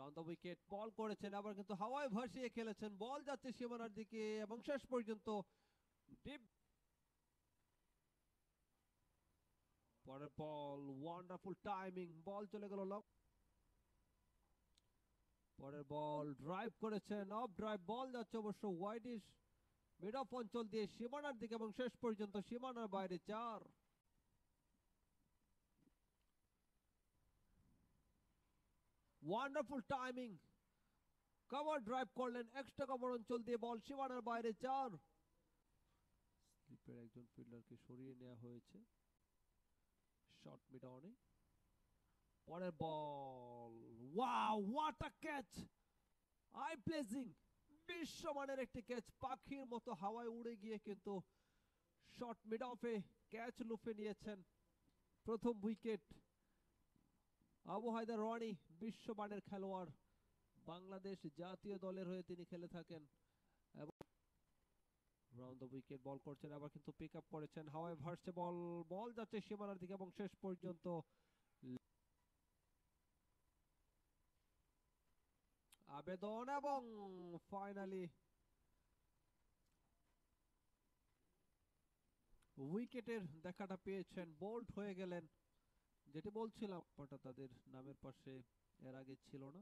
Round the wicket বল করেছেন, আবার কিন্তু হাওয়ায় ভাসিয়ে খেলেছেন, বল যাচ্ছে সীমানার দিকে এবং শেষ পর্যন্ত ডিপ। পরের বল, ওয়ান্ডারফুল টাইমিং, বল চলে গেল লং। পরের বল ড্রাইভ করেছেন, অফ ড্রাইভ, বল যাচ্ছে অবশ্য ওয়াইডিশ মিড অফ অঞ্চল দিয়ে সীমানার দিকে এবং শেষ পর্যন্ত সীমানার বাইরে 4। ওয়ান্ডারফুল টাইমিং, কভার ড্রাইভ করলেন এক্সট্রা কভার অঞ্চল দিয়ে, বল সীমানার বাইরে 4। স্লিপের একজন ফিল্ডারকে সরিয়ে নেওয়া হয়েছে শর্ট মিড অনে। পরের ball, wow what a catch, eye pleasing, বিশ্বমানের একটি ক্যাচ, পাখির মতো হাওয়ায় উড়ে গিয়ে কিন্তু শর্ট মিড অফে ক্যাচ লুফে নিয়েছেন। প্রথম উইকেট। আবু হায়দার রনি বিশ্বমানের খেলোয়াড়, বাংলাদেশ জাতীয় দলের হয়ে তিনি খেলে থাকেন এবং রাউন্ড দ্য উইকেট বল করছেন, আবার কিন্তু পিক আপ করেছেন, হাওয়ায় ভাসছে বল, বল যাচ্ছে সীমানার দিকে এবং শেষ পর্যন্ত আবেদন এবং ফাইনালি উইকেটের দেখাটা পেয়েছেন, বোল্ড হয়ে গেলেন। যেটি বলছিলাম পাটা তাদের নামের পাশে এর আগে ছিল না,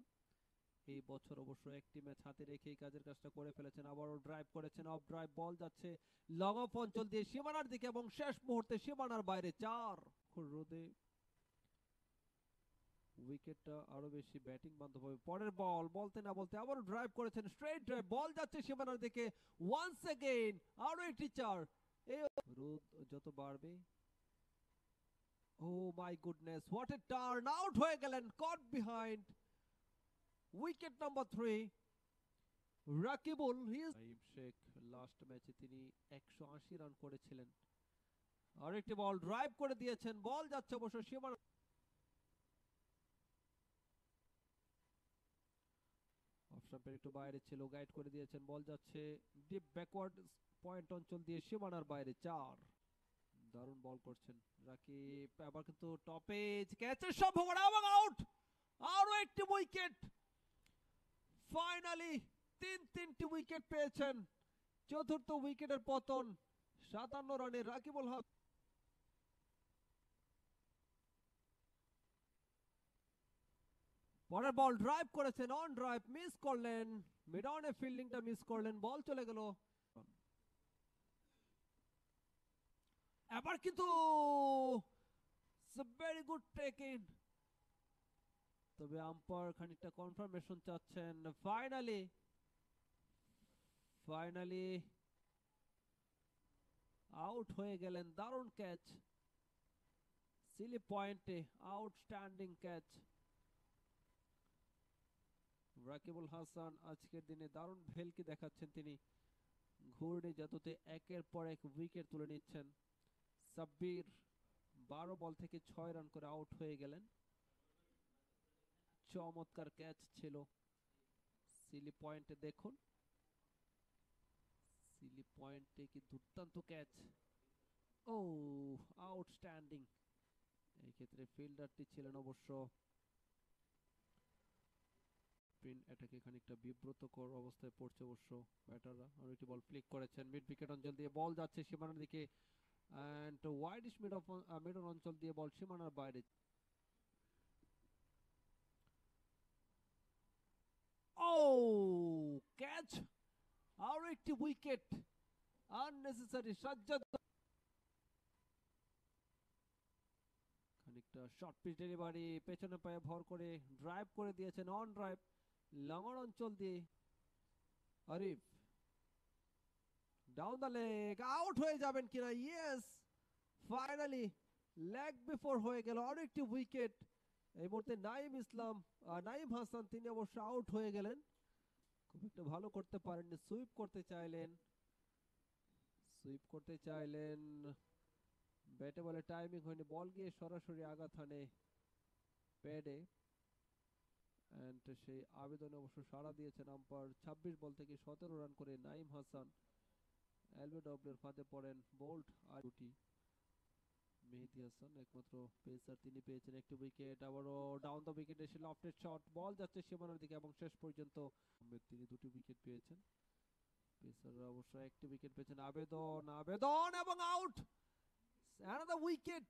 এই বছর অবশ্য একটি ম্যাচ হাতে রেখে এই কাজের কাজটা করে ফেলেছেন। আবারও ড্রাইভ করেছেন, অফ ড্রাইভ, বল যাচ্ছে লং অফ অঞ্চল দিয়ে সীমানার দিকে এবং শেষ মুহূর্তে সীমানার বাইরে 4। রোদে উইকেটটা আরো বেশি ব্যাটিং বান্ধব হবে। পরের বল, বলতে না বলতে আবারও ড্রাইভ করেছেন, স্ট্রেট ড্রাইভ, বল যাচ্ছে সীমানার দিকে, ওয়ান্স এগেইন আরো একটি 4। এই রোদ যত বাড়বে, oh my goodness, what a turn, out হয়ে গেলেন, caught behind, wicket number 3 Rakibul. Naim Sheikh last ম্যাচে তিনি 180 রান করেছিলেন। আরেকটি বল ড্রাইভ করে দিয়েছেন, বল যাচ্ছে অবশ্য সীমানা, অফ স্টাম্পের একটু বাইরে ছিল, গাইড করে দিয়েছেন, বল যাচ্ছে ডিপ ব্যাকওয়ার্ড পয়েন্ট অঞ্চল দিয়ে সীমানার বাইরে 4। দারুণ বল করছেন রাকিব, আবার কিন্তু টপেজ ক্যাচের সম্ভাবনা এবং আউট, আরো একটি উইকেট। ফাইনালি তিনটি উইকেট পেয়েছেন, চতুর্থ উইকেটের পতন 57 রানে রাকিবুল হক। পরের বল ড্রাইভ করেছেন, অন ড্রাইভ মিস করলেন, মিড অনে ফিল্ডিংটা মিস করলেন, বল চলে গেল। এবার কিন্তু ভেরি গুড টেক ইন, তবে আম্পায়ার খানিকটা কনফার্মেশন চাচ্ছেন। ফাইনালি আউট হয়ে গেলেন, দারুণ ক্যাচ, সিলি পয়েন্টে আউটস্ট্যান্ডিং ক্যাচ। রাকিবুল হাসান আজকের দিনে দারুণ ভেলকি দেখাচ্ছেন তিনি, ঘূর্ণি জাদুতে একের পর এক উইকেট তুলে নিচ্ছেন। সাব্বির 12 বল থেকে 6 রান করে আউট হয়ে গেলেন, চমৎকার ক্যাচ ছিল। সিলি পয়েন্টে দেখুন, সিলি পয়েন্টে কি দুর্দান্ত ক্যাচ, ও আউটস্ট্যান্ডিং। এই ক্ষেত্রে ফিল্ডারটি ছিলেন অবশ্য এটাকে খানিকটা বিব্রতকর অবস্থায় পড়ছে অবশ্য ব্যাটাররা। আর একটি বল ফ্লিক করেছেন, মিড উইকেট অঞ্চল দিয়ে, বল যাচ্ছে সীমানার দিকে এন্ড ওয়াইডিশ মিড অঞ্চল দিয়ে, বল সীমানার বাইরে। ও ক্যাচ, আর একটি উইকেট, আননেসেসারি। সাজ্জাদ খানিকটা শর্ট পিচ ডেলিভারি, পেছনে পায়ে ভর করে ড্রাইভ করে দিয়েছেন, অন ড্রাইভ লঙ্গর অঞ্চল দিয়ে, Arif down the leg, out হয়ে যাবেন কিনা, ইয়েস, ফাইনালি লেগ বিফোর হয়ে গেল, আরো একটি উইকেট। এই মুহূর্তে নাইম হাসান তিনি অবশ্য আউট হয়ে গেলেন, খুব একটা ভালো করতে পারেননি, সুইপ করতে চাইলেন, ব্যাটে বলে টাইমিং হয়নি, বল গিয়ে সরাসরি আঘাত হানে প্যাডে, এন্ড সেই আবেদনে অবশ্য সাড়া দিয়েছেন আম্পায়ার। 26 বল থেকে 17 রান করে নাইম হাসান এলবিডব্লিউর ফাঁদে পড়েন, বোল্ট আর দুটি মেহেদী হাসান একমাত্র পেসার, তিনি পেয়েছেন একটি উইকেট। আবারও ডাউন দ্য উইকেট এসে লফটেড শট, বল যাচ্ছে সীমানার দিকে এবং শেষ পর্যন্ত তিনি দুটি উইকেট পেয়েছেন। পেসাররা অবশ্য একটি উইকেট পেয়েছেন। আবেদন, আবেদন এবং আউট, অ্যানাদার উইকেট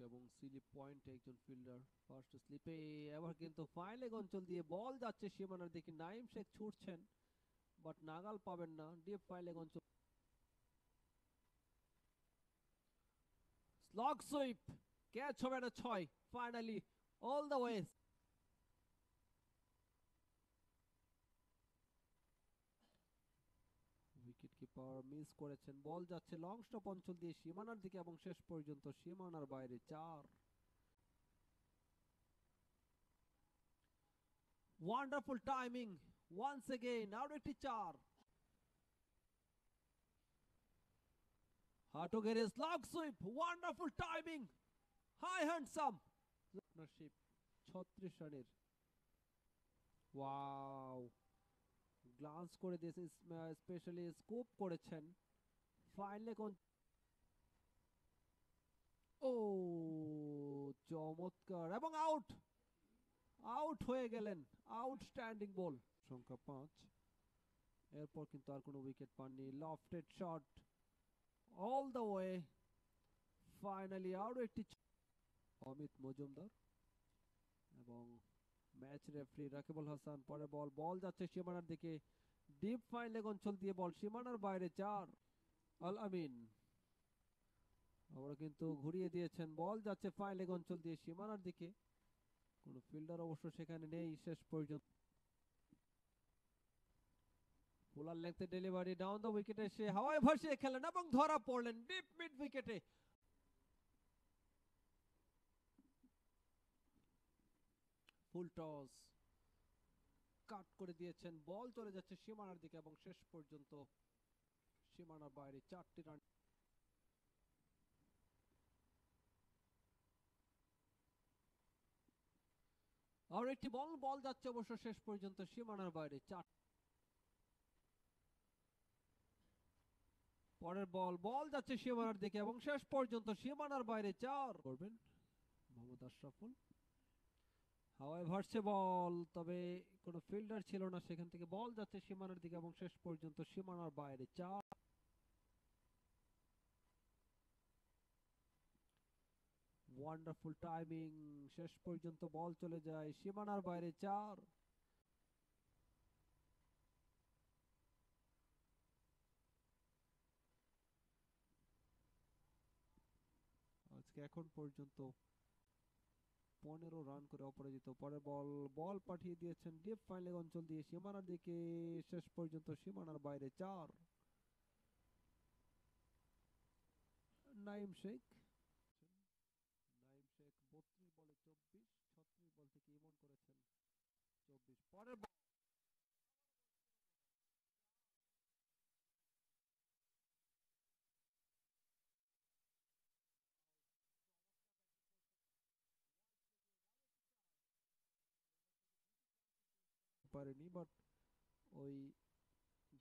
এবং স্লিপ পয়েন্টে একজন ফিল্ডার ফার্স্ট স্লিপে। এবার কিন্তু ফাইন লেগ অঞ্চল দিয়ে বল যাচ্ছে সীমানার দিকে, নাইম শেখ ছুটছেন বাট নাগাল পাবেন না। ডিপ ফাইন লেগ অঞ্চল, স্লগ সুইপ, ক্যাচ হবে না 6, finally all the way. Wicket keeper miss করেছেন, বল যাচ্ছে লং স্টপ অঞ্চল দিয়ে সীমানার দিকে এবং শেষ পর্যন্ত সীমানার বাইরে 4। ওয়ান্ডারফুল টাইমিং ওয়ান্স এগেইন, আর একটি 4। হাঁটু গেড়ে slog sweep, wonderful timing, high handsome partnership 36 রানের। ওয়াও, গ্লান্স করে দিয়েছেন, স্পেশালি স্কোপ করেছেন ফাইনালে কোন। ও চমৎকার এবং আউট, আউট হয়ে গেলেন, আউটস্ট্যান্ডিং বল। সংখ্যা 5। এরপর কিন্তু আর কোনো উইকেট পাননি। Lofted shot all the way, finally আরো একটি। অমিত মজুমদার এবং ম্যাচ রেফারি রাকিবুল হাসান। পরে বল, বল যাচ্ছে সীমানার দিকে, ডিপ ফাইন লেগ অঞ্চল দিয়ে বল সীমানার বাইরে 4। আল আমিন আবার কিন্তু ঘুরিয়ে দিয়েছেন, বল যাচ্ছে ফাইন লেগ অঞ্চল দিয়ে সীমানার দিকে, কোনো ফিল্ডার অবশ্য সেখানে নেই শেষ পর্যন্ত। ফুলার লেংথে ডেলিভারি, ডাউন দ্য উইকেটে এসে হাওয়ায় ভাসিয়ে খেলেন এবং ধরা পড়লেন ডিপ মিড উইকেটে। ফুল টস, কাট করে দিয়েছেন, বল চলে যাচ্ছে সীমানার দিকে এবং শেষ পর্যন্ত সীমানার বাইরে 4টি রান। আর একটি বল, বল যাচ্ছে অবশ্য শেষ পর্যন্ত সীমানার বাইরে 4। পরের বল, বল যাচ্ছে সীমানার দিকে এবং শেষ পর্যন্ত সীমানার বাইরে 4 করবেন মোহাম্মদ আশরাফুল। হাওয়ায় ভাসছে বল, তবে কোনো ফিল্ডার ছিল না সেখান থেকে, বল যাচ্ছে সীমানার দিকে এবং শেষ পর্যন্ত সীমানার বাইরে 4। ওয়ান্ডারফুল টাইমিং, শেষ পর্যন্ত বল চলে যায় সীমানার বাইরে 4। আজকে এখন পর্যন্ত 15 রান করে অপরাজিত। পরে বল, বল পাঠিয়ে দিয়েছেন ডিপ ফাইন লেগ অঞ্চল দিয়ে সীমানার দিকে, শেষ পর্যন্ত সীমানার বাইরে 4। নাইম শেখ, নাইম শেখ 32 বলে 24, 36 বল থেকে ইমন করেছেন 24। পরের বল, পারেনি বাট ওই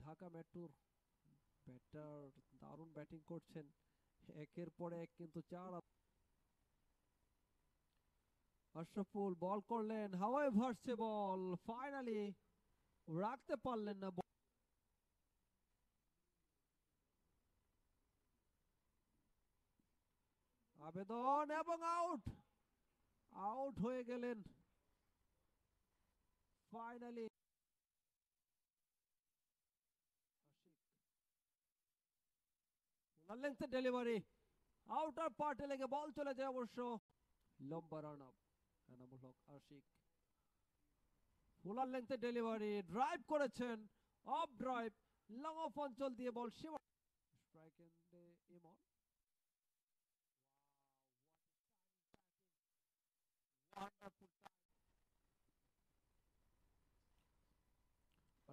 ঢাকা মেট্রোর ব্যাটার দারুণ ব্যাটিং করছেন, একের পর এক কিন্তু 4। আশরাফুল বল করলেন, হাওয়ায় ভাসছে বল, ফাইনালি রাখতে পারলেন না। আবেদন এবং আউট, আউট হয়ে গেলেন ফাইনালি। লেন্থে ডেলিভারি, আউটার পার্টে লেগে বল চলে যায় অবশ্য, লম্বা run up Enamul Haque Ashik. Fuller লেন্থে ডেলিভারি, ড্রাইভ করেছেন, অফ ড্রাইভ, লং অফ অঞ্চল দিয়ে বল সীমা, স্ট্রাইক এন্ডে Emon.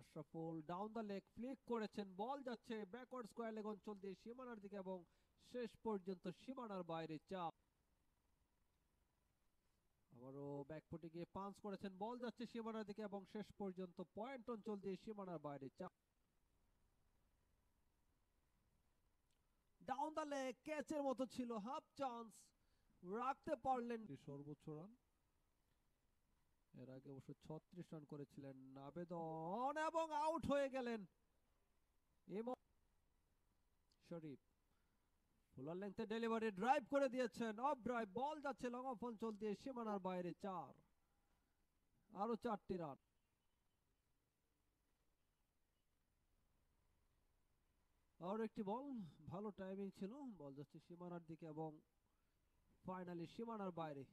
Ashraful down the leg flick করেছেন, বল যাচ্ছে ব্যাকওয়ার্ড স্কয়ার লেগ অঞ্চল দিয়ে সীমানার দিকে এবং শেষ পর্যন্ত সীমানার বাইরে 4। আবারও ব্যাকফুটে গিয়ে পাঞ্চ করেছেন, বল যাচ্ছে সীমানার দিকে এবং শেষ পর্যন্ত পয়েন্ট অঞ্চল দিয়ে সীমানার বাইরে 4। ডাউন দ্য লেগ, ক্যাচের মতো ছিল, হাফ চান্স, রাখতে পারলেন। সর্বোচ্চ রান, এর আগে অবশ্য 36 রান করেছিলেন আবেদন, এবং আউট হয়ে গেলেন শরীফ। ফুলার লেন্থে ডেলিভারি, ড্রাইভ করে দিয়েছেন, অফ ড্রাইভ, বল যাচ্ছে লং অফ অঞ্চল দিয়ে সীমানার বাইরে, 4, আরো 4টি রান। আর একটি বল, ভালো টাইমিং ছিল, বল যাচ্ছে সীমানার দিকে এবং ফাইনালি সীমানার বাইরে।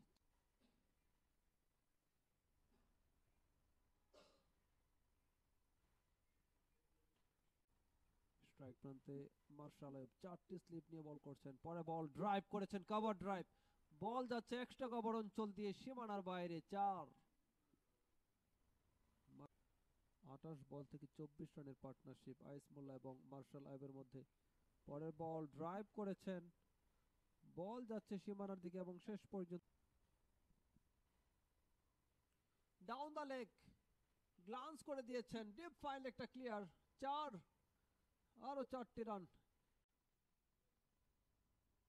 স্ট্রাইক প্রান্তে মার্শাল আইয়ুব 4টি স্লিপ নিয়ে বল করছেন, পরে বল ড্রাইভ করেছেন, কভার ড্রাইভ, বল যাচ্ছে এক্সট্রা কভার অঞ্চল দিয়ে সীমানার বাইরে, 4। 28 বল থেকে 24 রানের পার্টনারশিপ আইস মোল্লা এবং মার্শাল আইয়ুবের মধ্যে। পরের বল ড্রাইভ করেছেন, বল যাচ্ছে সীমানার দিকে এবং শেষ পর্যন্ত ডাউন দ্য লেগ, গ্লান্স করে দিয়েছেন, ডিপ ফাইল একটা ক্লিয়ার, 4, আরো 4টি রান।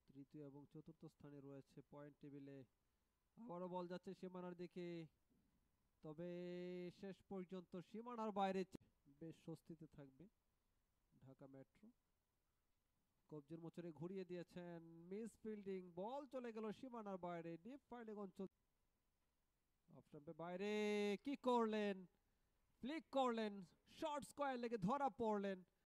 তৃতীয় এবং চতুর্থ স্থানে রয়েছে পয়েন্ট টেবিলে। আবারও বল যাচ্ছে সীমানার দিকে, তবে শেষ পর্যন্ত সীমানার বাইরে, বেশ স্বস্তিতে থাকবে ঢাকা মেট্রো। কবজির মোচরে ঘুরিয়ে দিয়েছেন, মিস ফিল্ডিং, বল চলে গেল সীমানার বাইরে, ডিপ ফাইলিং অঞ্চল, অফ স্টাম্পের বাইরে, কি করলেন, ফ্লিক করলেন, শর্ট স্কয়ার লেগে ধরা পড়লেন।